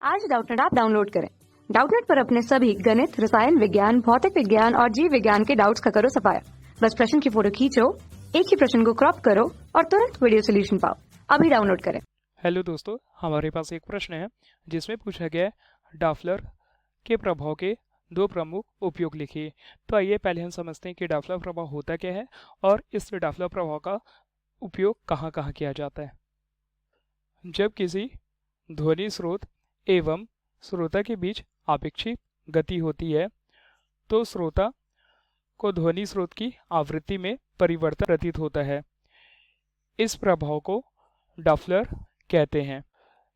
आज Doubtnut app download करें। Doubtnut पर अपने सभी गणित, रसायन विज्ञान, भौतिक विज्ञान और जीव विज्ञान के डाउट्स का करो सफाया। बस प्रश्न की फोटो खींचो, एक ही प्रश्न को क्रॉप करो और तुरंत वीडियो सोल्यूशन पाओ। अभी डाउनलोड करें। हेलो दोस्तों, हमारे पास एक प्रश्न है जिसमें पूछा गया है डाफलर के प्रभाव के दो प्रमुख उपयोग लिखिए। तो आइए पहले हम समझते हैं कि डाफलर प्रभाव होता क्या है और इस डाफलर प्रभाव का उपयोग कहाँ कहाँ किया जाता है। जब किसी ध्वनि स्रोत एवं श्रोता के बीच आपेक्षिक गति होती है तो श्रोता को ध्वनि स्रोत की आवृत्ति में परिवर्तन प्रतीत होता है। इस प्रभाव को डाफलर कहते हैं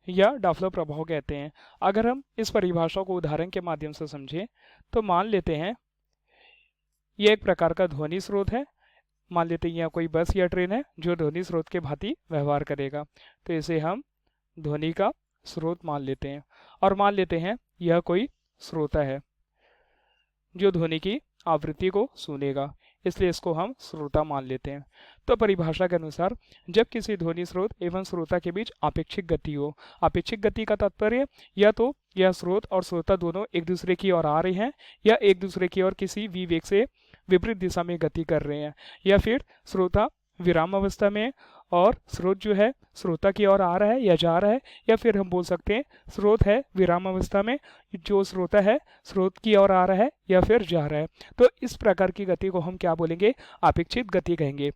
या डाफलर प्रभाव कहते हैं। अगर हम इस परिभाषा को उदाहरण के माध्यम से समझें तो मान लेते हैं यह एक प्रकार का ध्वनि स्रोत है। मान लेते हैं यह कोई बस या ट्रेन है जो ध्वनि स्रोत के भांति व्यवहार करेगा, तो इसे हम ध्वनि का स्रोत मान लेते हैं। और मान लेते हैं यह कोई श्रोता है जो ध्वनि की आवृत्ति को सुनेगा, इसलिए इसको हम श्रोता मान लेते हैं। तो परिभाषा के अनुसार जब किसी ध्वनि स्रोत एवं श्रोता के बीच आपेक्षिक गति हो, आपेक्षिक गति का तात्पर्य या तो यह स्रोत और श्रोता दोनों एक दूसरे की ओर आ रहे हैं या एक दूसरे की ओर किसी विवेग से विपरीत दिशा में गति कर रहे हैं, या फिर श्रोता विराम अवस्था में और स्रोत जो है श्रोता की ओर आ रहा है या जा रहा है, या फिर हम बोल सकते हैं स्रोत है विराम अवस्था में, जो श्रोता है स्रोत की ओर आ रहा है या फिर जा रहा है। तो इस प्रकार की गति को हम क्या बोलेंगे? अपेक्षित गति कहेंगे।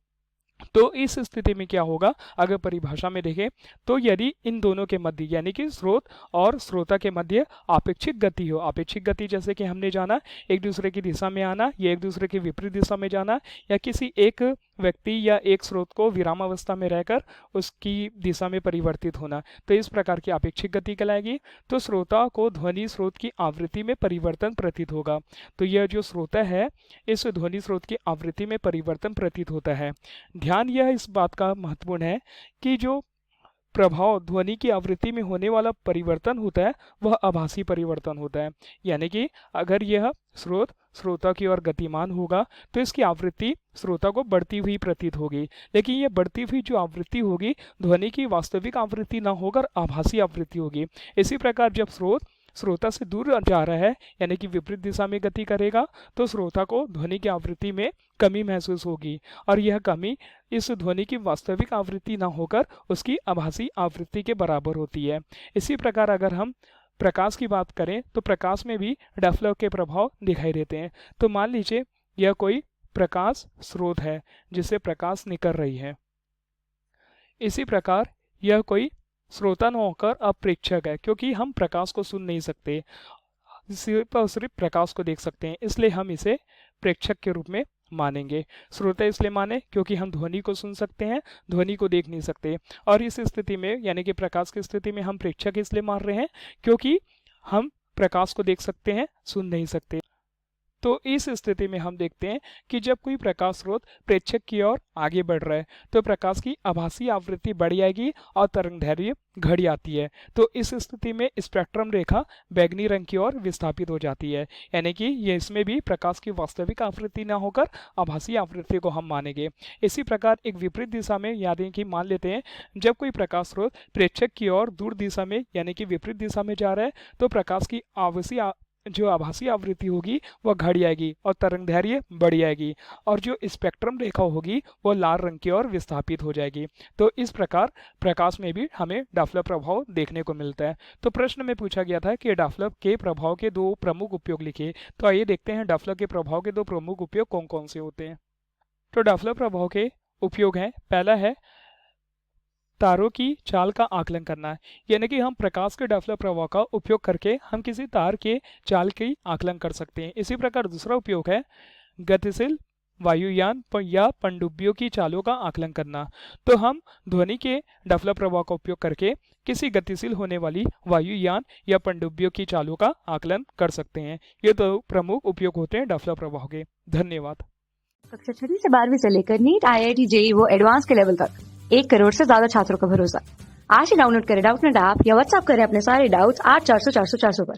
तो इस स्थिति में क्या होगा, अगर परिभाषा में देखें तो यदि इन दोनों के मध्य यानी कि स्रोत और श्रोता के मध्य आपेक्षिक गति हो, आपेक्षिक गति जैसे कि हमने जाना एक दूसरे की दिशा में आना या एक दूसरे की विपरीत दिशा में जाना, या किसी एक व्यक्ति या एक स्रोत को विराम अवस्था में रहकर उसकी दिशा में परिवर्तित होना, तो इस प्रकार की आपेक्षिक गति कहलाएगी। तो श्रोता को ध्वनि स्रोत की आवृत्ति में परिवर्तन प्रतीत होगा। तो यह जो श्रोता है इस ध्वनि स्रोत की आवृत्ति में परिवर्तन प्रतीत होता है। ध्यान यह इस बात का महत्वपूर्ण है कि जो प्रभाव ध्वनि की आवृत्ति में होने वाला परिवर्तन होता है वह आभासी परिवर्तन होता है। यानी कि अगर यह स्रोत श्रोता की ओर गतिमान होगा तो इसकी आवृत्ति श्रोता को बढ़ती हुई प्रतीत होगी, लेकिन यह बढ़ती हुई जो आवृत्ति होगी ध्वनि की वास्तविक आवृत्ति न होकर आभासी आवृत्ति होगी। इसी प्रकार जब स्रोत श्रोता से दूर जा रहा है यानी कि विपरीत दिशा में गति करेगा तो श्रोता को ध्वनि की आवृत्ति में कमी महसूस होगी, और यह कमी इस ध्वनि की वास्तविक आवृत्ति न होकर उसकी आभासी आवृत्ति के बराबर होती है। इसी प्रकार अगर हम प्रकाश की बात करें तो प्रकाश में भी डाफलर के प्रभाव दिखाई देते हैं। तो मान लीजिए यह कोई प्रकाश स्रोत है जिससे प्रकाश निकल रही है। इसी प्रकार यह कोई श्रोता न होकर अब प्रेक्षक है, क्योंकि हम प्रकाश को सुन नहीं सकते, सिर्फ और सिर्फ प्रकाश को देख सकते हैं, इसलिए हम इसे प्रेक्षक के रूप में मानेंगे। श्रोता इसलिए माने क्योंकि हम ध्वनि को सुन सकते हैं, ध्वनि को देख नहीं सकते। और इस स्थिति में यानी कि प्रकाश की स्थिति में हम प्रेक्षक इसलिए मान रहे हैं क्योंकि हम प्रकाश को देख सकते हैं, सुन नहीं सकते। तो इस स्थिति में हम देखते हैं कि जब कोई प्रकाश स्रोत प्रेक्षक की ओर आगे बढ़ रहा है तो प्रकाश की आभासी आवृत्ति बढ़ जाएगी और तरंगदैर्घ्य घट जाती है। तो इस स्थिति में स्पेक्ट्रम रेखा बैंगनी रंग की ओर विस्थापित हो जाती है, यानी कि ये इसमें भी प्रकाश की वास्तविक आवृत्ति न होकर आभासी आवृत्ति को हम मानेंगे। इसी प्रकार एक विपरीत दिशा में यानी कि मान लेते हैं जब कोई प्रकाश स्रोत प्रेक्षक की ओर दूर दिशा में यानी कि विपरीत दिशा में जा रहा है तो प्रकाश की जो आभासी आवृत्ति होगी वह घट जाएगी और तरंगदैर्घ्य बढ़ जाएगी, और जो स्पेक्ट्रम रेखा होगी वह लाल रंग की ओर विस्थापित हो जाएगी। तो इस प्रकार प्रकाश में भी हमें डाफलर प्रभाव देखने को मिलता है। तो प्रश्न में पूछा गया था कि डाफलर के प्रभाव के दो प्रमुख उपयोग लिखिए। तो आइए देखते हैं डाफलर के प्रभाव के दो प्रमुख उपयोग कौन कौन से होते हैं। तो डाफलर प्रभाव के उपयोग हैं, पहला है तारों की चाल का आकलन करना, यानी कि हम प्रकाश के डाफलर प्रभाव का उपयोग करके हम किसी तार के चाल की आकलन कर सकते हैं। इसी प्रकार दूसरा उपयोग है गतिशील वायुयान या पनडुब्बियों की चालों का आकलन करना। तो हम ध्वनि के डाफलर प्रभाव का उपयोग करके किसी गतिशील होने वाली वायुयान या पनडुब्बियों की चालों का आकलन कर सकते हैं। ये दो प्रमुख उपयोग होते हैं डाफलर प्रभाव के। धन्यवाद। कक्षा 6 से 12वीं से लेकर नीट, IIT, JEE वो एडवांस के लेवल तक 1 करोड़ से ज्यादा छात्रों का भरोसा। आज ही डाउनलोड करें डाउटनेट ऐप या व्हाट्सएप करें अपने सारे डाउट्स 8400 400 400 पर।